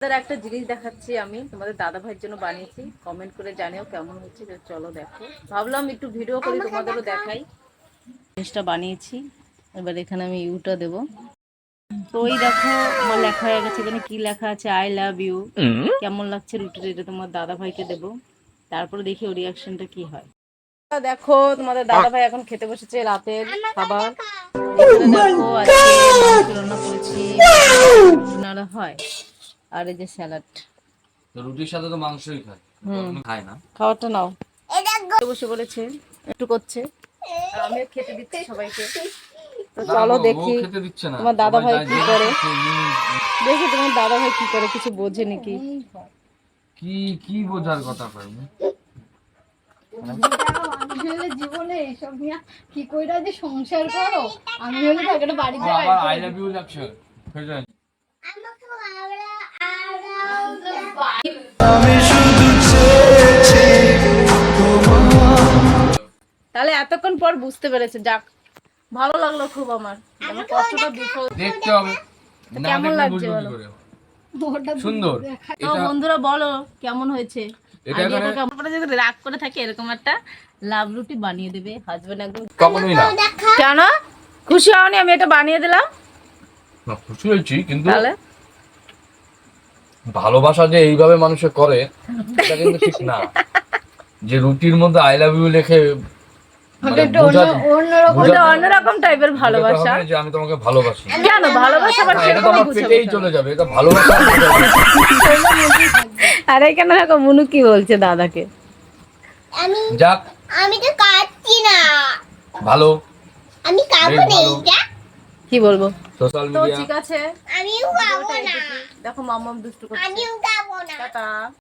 একটা জিনিস দেখাচ্ছি, আমি তোমাদের দাদা ভাইয়ের জন্য বানিয়েছি। কমেন্ট করে জানিও কেমন হচ্ছে। চলো দেখো, ভাবলাম একটু ভিডিও করি তোমাদেরও দেখাই। জিনিসটা বানিয়েছি, এবার এখানে আমি ইউটা দেব। তো ওই দেখো আমার লেখা হয়ে গেছে, এখানে কি লেখা আছে, আই লাভ ইউ। কেমন লাগছে রুটিটা, এটা তোমার দাদা ভাইকে দেবো, তারপরে দেখি ওর রিয়াকশনটা কি হয়। দেখো তোমাদের দাদা ভাই এখন খেতে বসেছে রাতের খাবার। এখানে দেখো আজকে মাংস রান্না করেছি, নাড়া হয়, আর এই যে স্যালাড। রুটির সাথে তো মাংসই খায়, খায় না। খাওয়াটা নাও। বসে বলেছে, একটু করছে, আর আমিও খেতে দিচ্ছি সবাইকে। তো চলো দেখি তোমার দাদা ভাই কি করে। দেখি তোমার দাদা ভাই কি করে, কিছু বোঝে নাকি। কি কি বোঝার কথা কইনি জীবনে এইসব নিয়ে কি কইরা যে সংসার করো। আমি হলে তো একটা বাড়িতে আবার আই লাভ ইউ লাগছে। তাহলে এতক্ষণ পর বুঝতে পেরেছে, যাক ভালো লাগলো খুব। আমার কষ্টটা দেখতে হবে, কেমন লাগছে বলো। সুন্দর। তো বন্ধুরা বলো কেমন হয়েছে। রাগ করে থাকে এরকম একটা লাভ রুটি বানিয়ে দেবে হাজবেন্ড, একদম কখনোই না। কেন খুশি হওনি আমি এটা বানিয়ে দিলাম? না, খুশি হয়েছি, কিন্তু ভালোবাসা যে এইভাবে মানুষে করে এটা কিন্তু ঠিক না। যে রুটির মধ্যে আই লাভ ইউ লিখে অন্যরকম টাইপের ভালোবাসা, যে আমি তোমাকে ভালোবাসি। কেন ভালোবাসা আবার এটা তো আমার পেটেই চলে যাবে, এটা ভালোবাসা। আর এখানে দেখো মুনু কি বলছে দাদাকে। যাক, আমি তো কাটছি না, ভালো, আমি খাবো না এটা। কি বলবো, সোশ্যাল তো মিডিয়া। ঠিক আছে, আমিও খাবো না। দেখো মাম্মাম দুষ্টু করছে। আমিও খাবো না। টাটা।